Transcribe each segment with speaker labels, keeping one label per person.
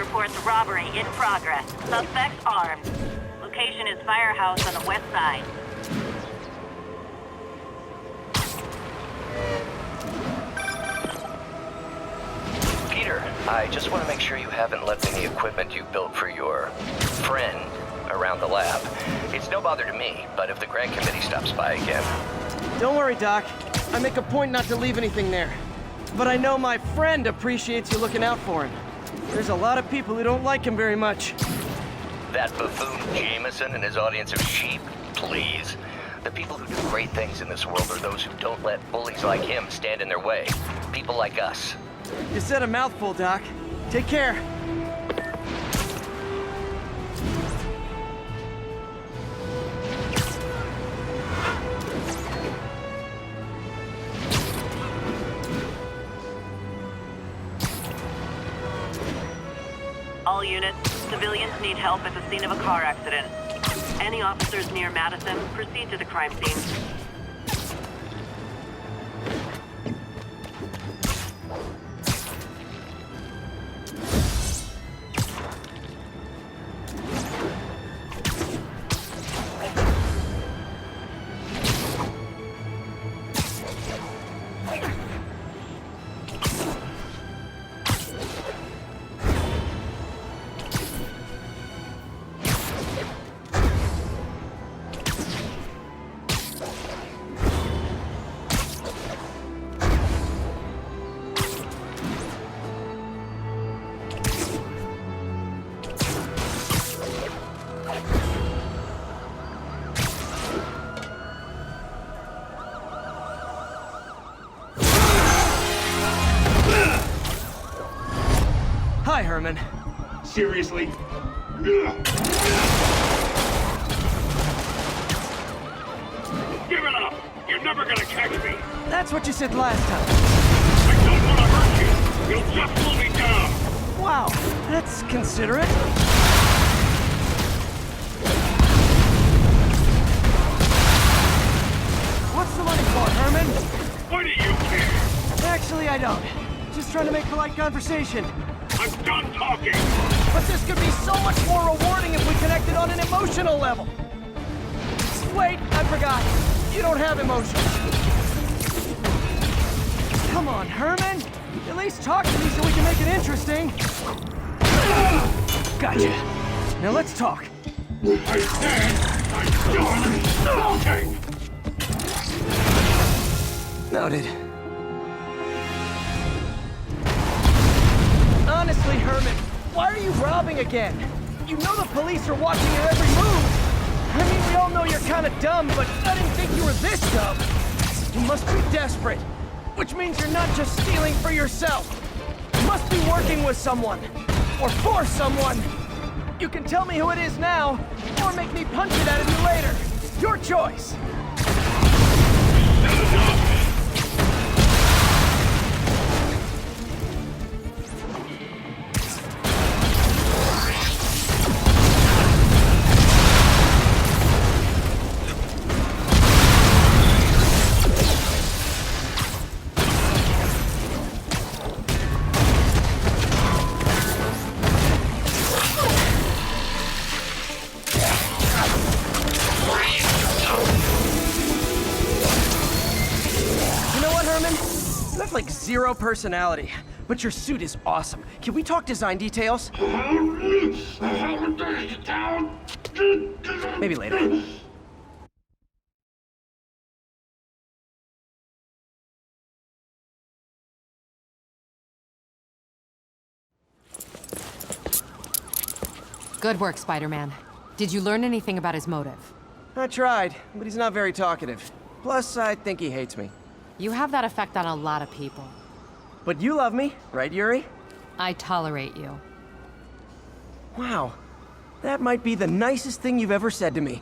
Speaker 1: reports robbery in progress. Suspects armed. Location is Firehouse on the west side.
Speaker 2: Peter, I just want to make sure you haven't left any equipment you built for your friend around the lab. It's no bother to me, but if the grant committee stops by again...
Speaker 3: Don't worry, Doc. I make a point not to leave anything there. But I know my friend appreciates you looking out for him. There's a lot of people who don't like him very much.
Speaker 2: That buffoon Jameson and his audience of sheep? Please. The people who do great things in this world are those who don't let bullies like him stand in their way. People like us.
Speaker 3: You said a mouthful, Doc. Take care.
Speaker 1: All units, civilians need help at the scene of a car accident. Any officers near Madison, proceed to the crime scene.
Speaker 3: Hi, Herman.
Speaker 4: Seriously? Give it up! You're never gonna catch me!
Speaker 3: That's what you said last time.
Speaker 4: I don't want to hurt you! You'll just slow me down!
Speaker 3: Wow, that's considerate. What's the money for, Herman?
Speaker 4: Why do you care?
Speaker 3: Actually, I don't. Just trying to make polite conversation.
Speaker 4: I'm done talking!
Speaker 3: But this could be so much more rewarding if we connected on an emotional level. Wait, I forgot. You don't have emotions. Come on, Herman. At least talk to me so we can make it interesting. Gotcha. Now let's talk.
Speaker 4: I said I'm done talking!
Speaker 3: Noted. Honestly, Herman, why are you robbing again? You know the police are watching your every move. I mean, we all know you're kind of dumb, but I didn't think you were this dumb. You must be desperate, which means you're not just stealing for yourself. You must be working with someone, or for someone. You can tell me who it is now, or make me punch it out of you later. Your choice. Like zero personality, but your suit is awesome. Can we talk design details? Maybe later.
Speaker 5: Good work, Spider-Man. Did you learn anything about his motive?
Speaker 3: I tried, but he's not very talkative. Plus, I think he hates me.
Speaker 5: You have that effect on a lot of people.
Speaker 3: But you love me, right, Yuri?
Speaker 5: I tolerate you.
Speaker 3: Wow. That might be the nicest thing you've ever said to me.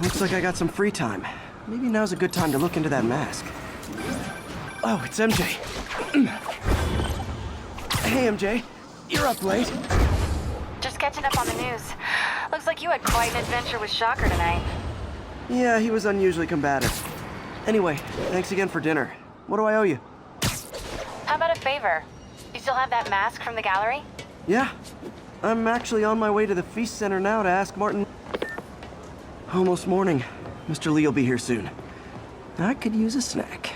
Speaker 3: Looks like I got some free time. Maybe now's a good time to look into that mask. Oh, it's MJ. Hey, MJ. You're up late.
Speaker 6: Just catching up on the news. Looks like you had quite an adventure with Shocker tonight.
Speaker 3: Yeah, he was unusually combative. Anyway, thanks again for dinner. What do I owe you?
Speaker 6: How about a favor? You still have that mask from the gallery?
Speaker 3: Yeah. I'm actually on my way to the feast center now to ask Martin. Almost morning. Mr. Lee will be here soon. I could use a snack.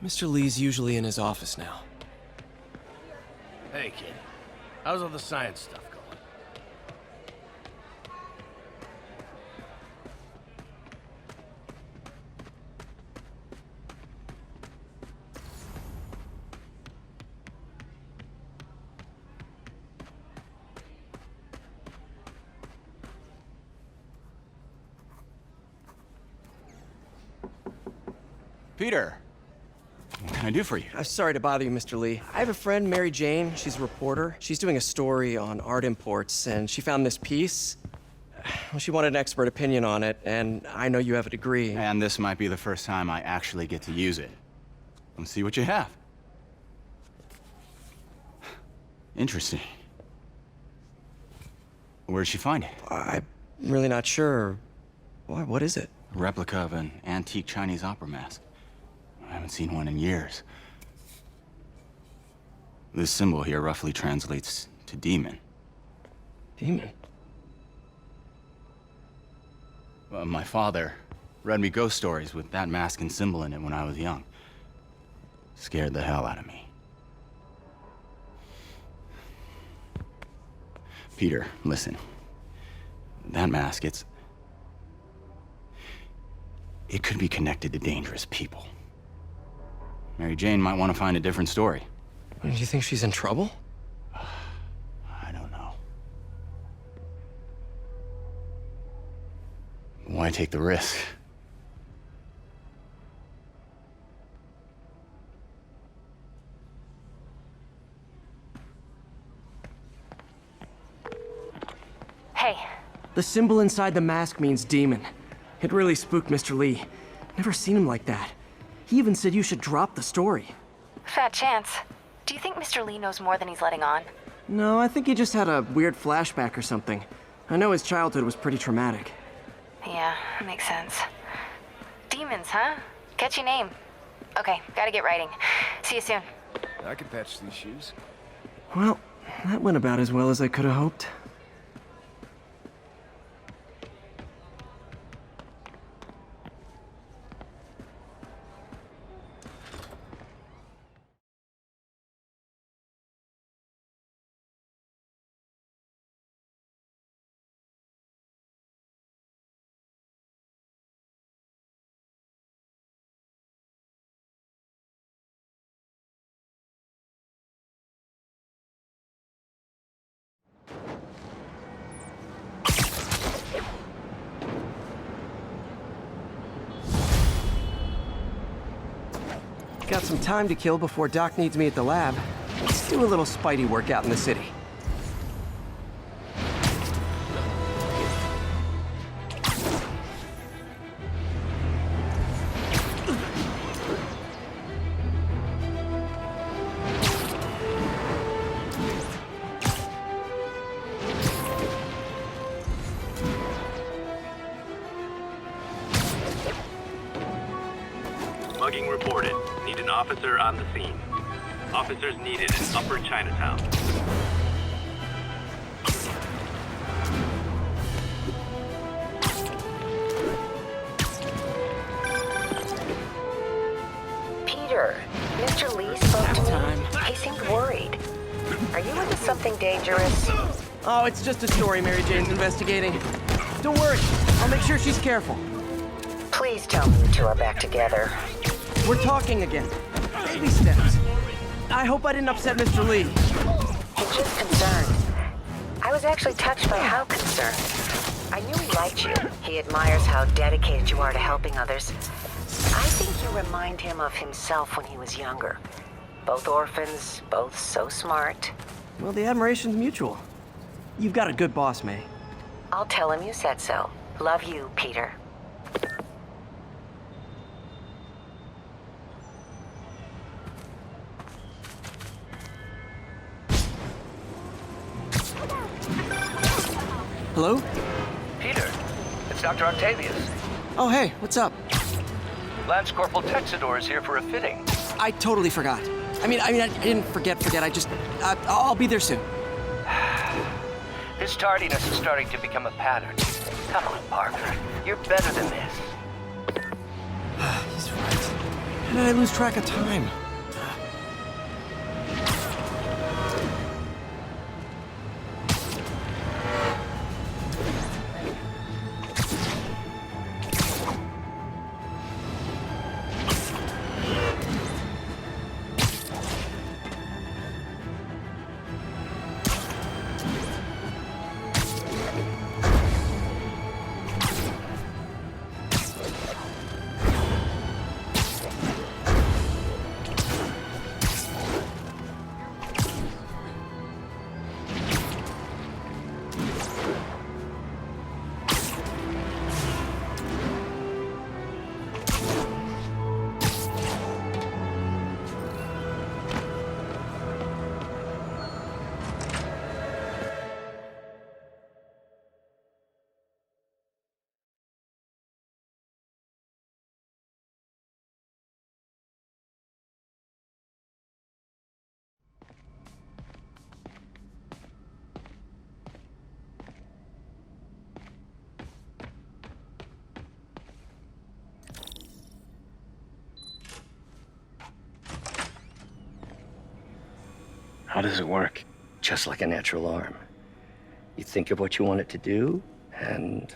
Speaker 3: Mr. Lee's usually in his office now.
Speaker 7: Hey, kid. How's all the science stuff going?
Speaker 8: Peter, what can I do for you?
Speaker 3: I'm sorry to bother you, Mr. Lee. I have a friend, Mary Jane. She's a reporter. She's doing a story on art imports, and she found this piece. Well, she wanted an expert opinion on it, and I know you have a degree.
Speaker 8: And this might be the first time I actually get to use it. Let's see what you have. Interesting. Where'd she find it?
Speaker 3: I'm really not sure. What is it?
Speaker 8: A replica of an antique Chinese opera mask. I haven't seen one in years. This symbol here roughly translates to demon.
Speaker 3: Demon?
Speaker 8: My father read me ghost stories with that mask and symbol in it when I was young. Scared the hell out of me. Peter, listen. That mask, it could be connected to dangerous people. Mary Jane might want to find a different story.
Speaker 3: Do you think she's in trouble?
Speaker 8: I don't know. Why take the risk?
Speaker 6: Hey,
Speaker 3: The symbol inside the mask means demon. It really spooked Mr. Lee. Never seen him like that. He even said you should drop the story.
Speaker 6: fat chance. Do you think Mr. Lee knows more than he's letting on?
Speaker 3: No, I think he just had a weird flashback or something. I know his childhood was pretty traumatic.
Speaker 6: Yeah, makes sense. Demons, huh? Catchy name. Okay, gotta get writing. See you soon.
Speaker 7: I can patch these shoes.
Speaker 3: Well, that went about as well as I could have hoped. Got some time to kill before Doc needs me at the lab. Let's do a little Spidey workout in the city.
Speaker 9: Mugging reported. Need an officer on the scene. Officers needed in Upper Chinatown.
Speaker 10: Peter, Mr. Lee spoke to me. He seemed worried. Are you into something dangerous?
Speaker 3: Oh, it's just a story Mary Jane's investigating. Don't worry, I'll make sure she's careful.
Speaker 10: Please tell me you two are back together.
Speaker 3: We're talking again. Baby steps. I hope I didn't upset Mr. Lee.
Speaker 10: He's just concerned. I was actually touched by how concerned. I knew he liked you. He admires how dedicated you are to helping others. I think you remind him of himself when he was younger. Both orphans, both so smart.
Speaker 3: Well, the admiration's mutual. You've got a good boss, May.
Speaker 10: I'll tell him you said so. Love you, Peter.
Speaker 3: Hello?
Speaker 2: Peter, it's Dr. Octavius.
Speaker 3: Oh, hey, what's up?
Speaker 2: Lance Corporal Texador is here for a fitting.
Speaker 3: I totally forgot. I didn't forget. I'll be there soon.
Speaker 2: This tardiness is starting to become a pattern. Come on, Parker. You're better than this.
Speaker 3: He's right. How did I lose track of time?
Speaker 7: How does it work?
Speaker 2: Just like a natural arm. You think of what you want it to do, and...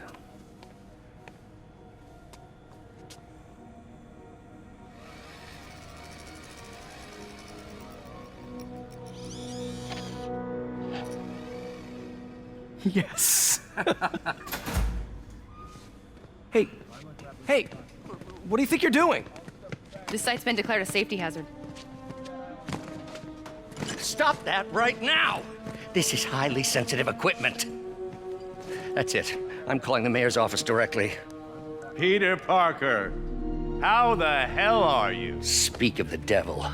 Speaker 3: Yes. Hey, what do you think you're doing?
Speaker 11: This site's been declared a safety hazard.
Speaker 2: Stop that right now! This is highly sensitive equipment. That's it. I'm calling the mayor's office directly.
Speaker 12: Peter Parker, how the hell are you?
Speaker 2: Speak of the devil.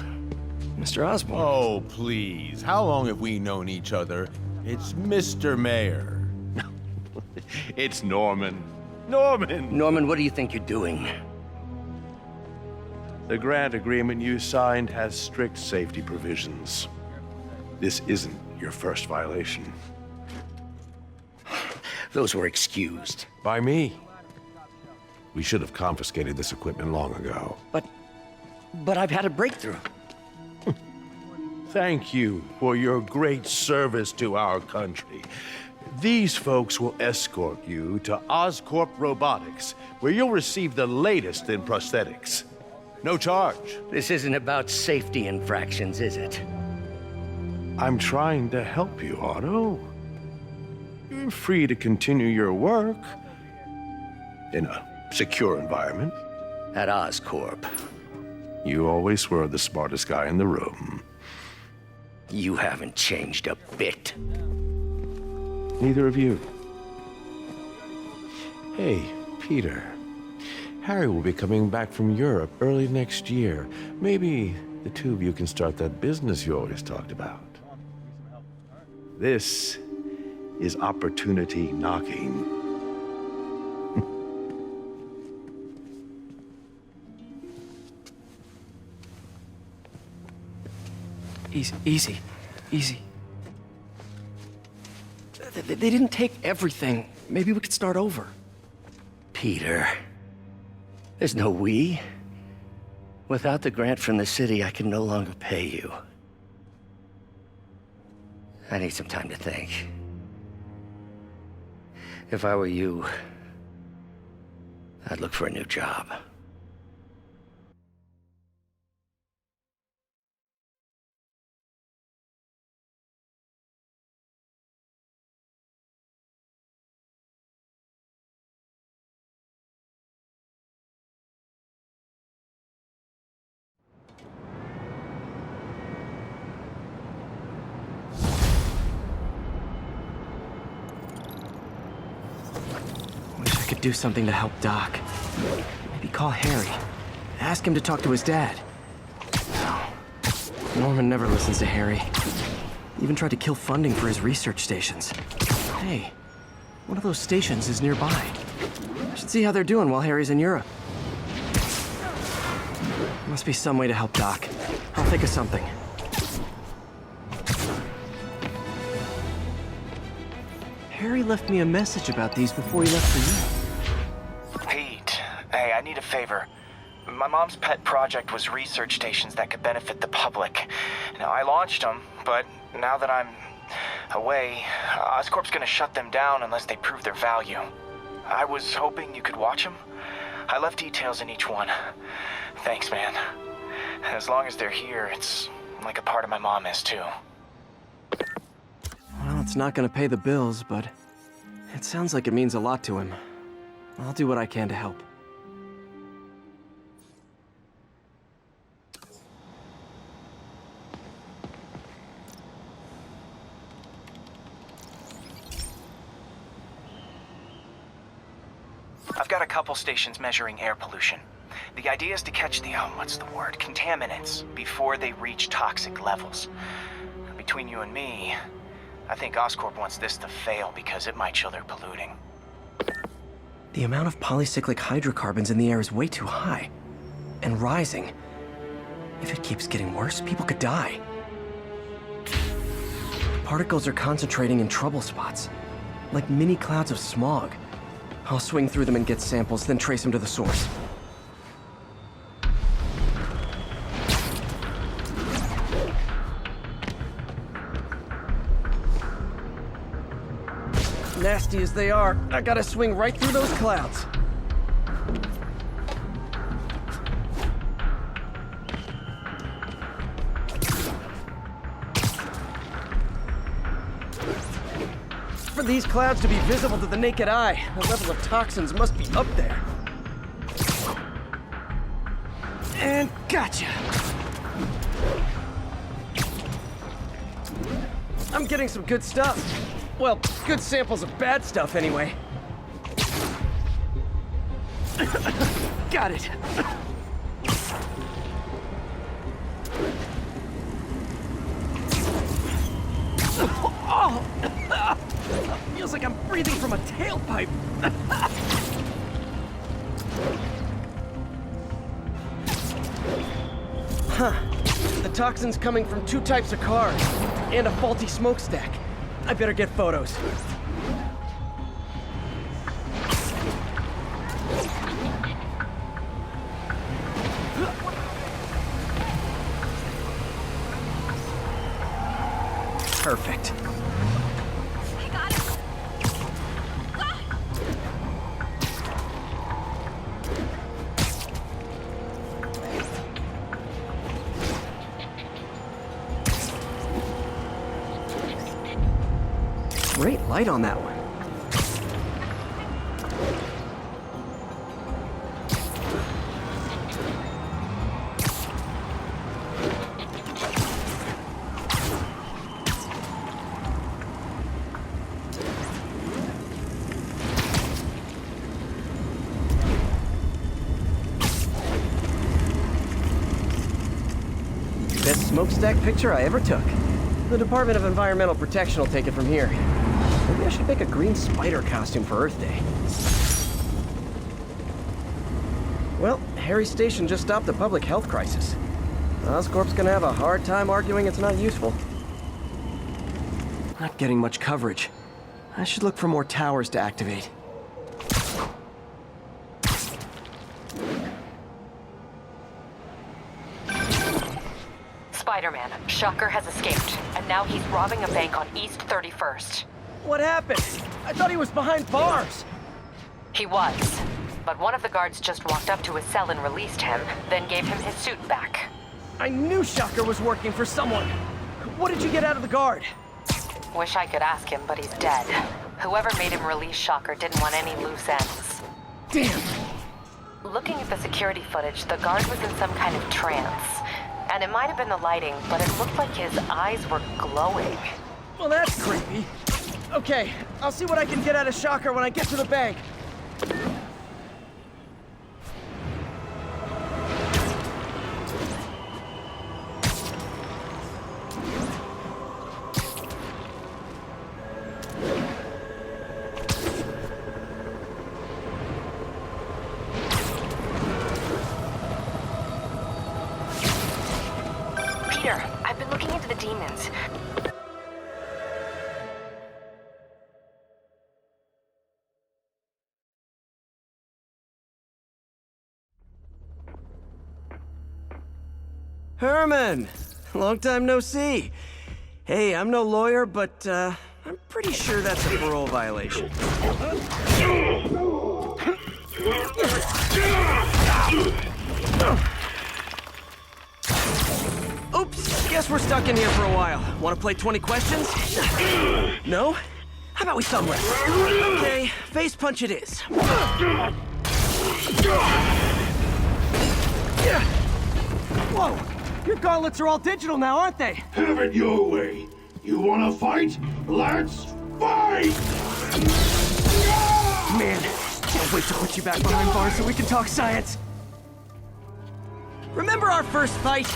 Speaker 3: Mr. Osborn.
Speaker 12: Oh, please. How long have we known each other? It's Mr. Mayor. It's Norman.
Speaker 2: Norman, what do you think you're doing?
Speaker 12: The grant agreement you signed has strict safety provisions. This isn't your first violation.
Speaker 2: Those were excused.
Speaker 12: By me. We should have confiscated this equipment long ago.
Speaker 2: But I've had a breakthrough.
Speaker 12: Thank you for your great service to our country. These folks will escort you to Oscorp Robotics, where you'll receive the latest in prosthetics. No charge.
Speaker 2: This isn't about safety infractions, is it?
Speaker 12: I'm trying to help you, Otto. You're free to continue your work in a secure environment.
Speaker 2: At Oscorp.
Speaker 12: You always were the smartest guy in the room.
Speaker 2: You haven't changed a bit.
Speaker 12: Neither of you. Hey, Peter. Harry will be coming back from Europe early next year. Maybe the two of you can start that business you always talked about. This is opportunity knocking.
Speaker 3: Easy. They didn't take everything. Maybe we could start over.
Speaker 2: Peter, there's no we. Without the grant from the city, I can no longer pay you. I need some time to think. If I were you, I'd look for a new job.
Speaker 3: could do something to help Doc. Maybe call Harry. Ask him to talk to his dad. No. Norman never listens to Harry. He even tried to kill funding for his research stations. Hey, one of those stations is nearby. I should see how they're doing while Harry's in Europe. Must be some way to help Doc. I'll think of something. Harry left me a message about these before he left for you.
Speaker 13: Pete, hey, I need a favor. My mom's pet project was research stations that could benefit the public. Now, I launched them, but now that I'm away, Oscorp's gonna shut them down unless they prove their value. I was hoping you could watch them. I left details in each one. Thanks, man. As long as they're here, it's like a part of my mom is, too.
Speaker 3: Well, it's not gonna pay the bills, but it sounds like it means a lot to him. I'll do what I can to help.
Speaker 13: I've got a couple stations measuring air pollution. The idea is to catch the, contaminants before they reach toxic levels. Between you and me, I think Oscorp wants this to fail because it might show they're polluting.
Speaker 3: The amount of polycyclic hydrocarbons in the air is way too high. And rising. If it keeps getting worse, people could die. Particles are concentrating in trouble spots, like mini clouds of smog. I'll swing through them and get samples, then trace them to the source. Nasty as they are, I gotta swing right through those clouds. For these clouds to be visible to the naked eye, the level of toxins must be up there. And gotcha! I'm getting some good stuff. Well, good samples of bad stuff, anyway. Got it. Oh! Feels like I'm breathing from a tailpipe. Huh. The toxin's coming from two types of cars and a faulty smokestack. I better get photos. Perfect.
Speaker 11: I got it.
Speaker 3: Great light on that one. Best smokestack picture I ever took. The Department of Environmental Protection will take it from here. Maybe I should make a green spider costume for Earth Day. Well, Harry's station just stopped a public health crisis. Oscorp's gonna have a hard time arguing it's not useful. Not getting much coverage. I should look for more towers to activate.
Speaker 10: Spider-Man, Shocker has escaped, and now he's robbing a bank on East 31st.
Speaker 3: What happened? I thought he was behind bars.
Speaker 10: He was, but one of the guards just walked up to his cell and released him, then gave him his suit back.
Speaker 3: I knew Shocker was working for someone. What did you get out of the guard?
Speaker 10: Wish I could ask him, but he's dead. Whoever made him release Shocker didn't want any loose ends.
Speaker 3: Damn!
Speaker 10: Looking at the security footage, the guard was in some kind of trance. And it might have been the lighting, but it looked like his eyes were glowing.
Speaker 3: Well, that's creepy. Okay, I'll see what I can get out of Shocker when I get to the bank.
Speaker 6: Peter, I've been looking into the demons.
Speaker 3: Herman! Long time no see. Hey, I'm no lawyer, but I'm pretty sure that's a parole violation. Oops, guess we're stuck in here for a while. Want to play 20 questions? No? How about we thumb wrestle? Okay, face punch it is. Whoa! Your gauntlets are all digital now, aren't they?
Speaker 4: Have it your way. You wanna fight? Let's fight!
Speaker 3: Man, can't wait to put you back behind bars so we can talk science. Remember our first fight?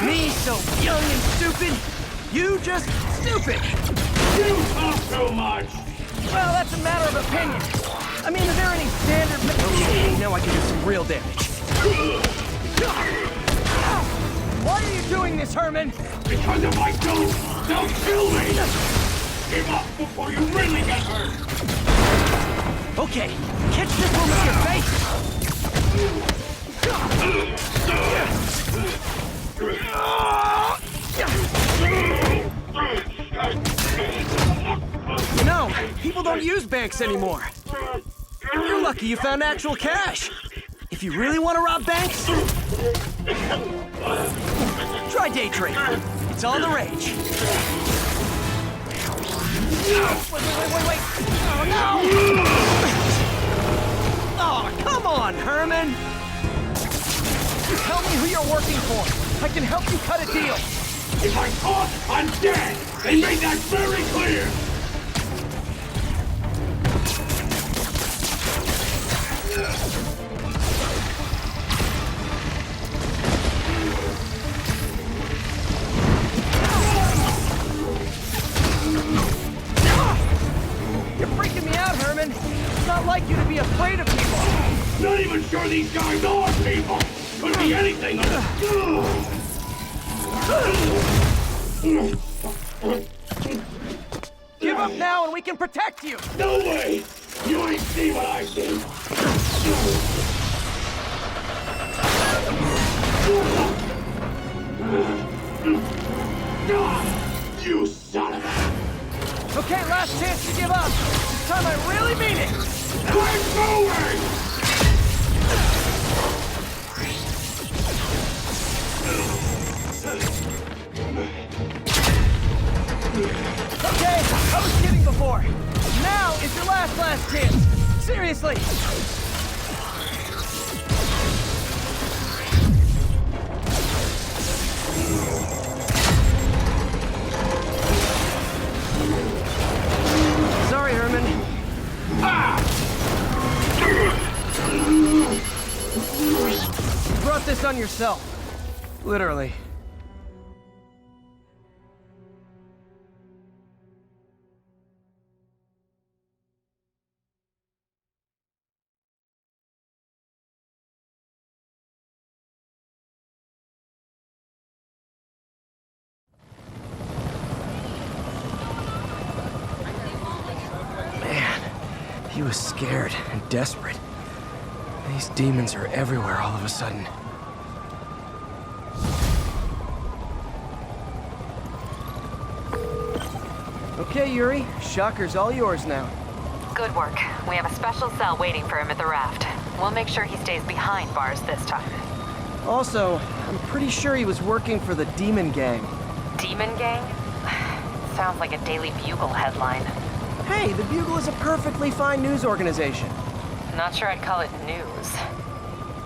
Speaker 3: Me so young and stupid, you just stupid.
Speaker 4: You talk too much!
Speaker 3: Well, that's a matter of opinion. I mean, are there any standard... Okay, now I can do some real damage. Why are you doing this, Herman?
Speaker 4: Because if I don't, they'll kill me! Give up before you really get hurt!
Speaker 3: Okay, catch this one with your face! You know, people don't use banks anymore. You're lucky you found actual cash. If you really want to rob banks, try day trading. It's all the rage. Wait. Oh, no! Oh, come on, Herman! Tell me who you're working for. I can help you cut a deal.
Speaker 4: If I'm caught, I'm dead! They made that very clear!
Speaker 3: You're freaking me out, Herman. It's not like you to be afraid of people.
Speaker 4: Not even sure these guys are people! Could be anything!
Speaker 3: Give up now and we can protect you!
Speaker 4: No way! You ain't seen what I've seen! You son of a...
Speaker 3: Okay, last chance to give up. This time I really mean it.
Speaker 4: I'm going!
Speaker 3: Okay, I was kidding before. Now is your last chance. Seriously. Sorry, Herman. You brought this on yourself. Literally. He was scared and desperate. These demons are everywhere all of a sudden. Okay, Yuri. Shocker's all yours now.
Speaker 10: Good work. We have a special cell waiting for him at the raft. We'll make sure he stays behind bars this time.
Speaker 3: Also, I'm pretty sure he was working for the Demon Gang.
Speaker 10: Demon Gang? Sounds like a Daily Bugle headline.
Speaker 3: Hey, the Bugle is a perfectly fine news organization.
Speaker 10: Not sure I'd call it news.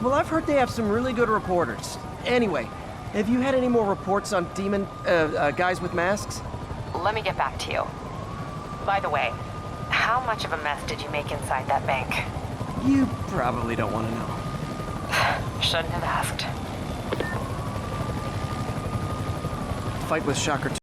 Speaker 3: Well, I've heard they have some really good reporters. Anyway, have you had any more reports on demon, guys with masks?
Speaker 10: Let me get back to you. By the way, how much of a mess did you make inside that bank?
Speaker 3: You probably don't want to know.
Speaker 10: Shouldn't have asked.
Speaker 3: Fight with Shocker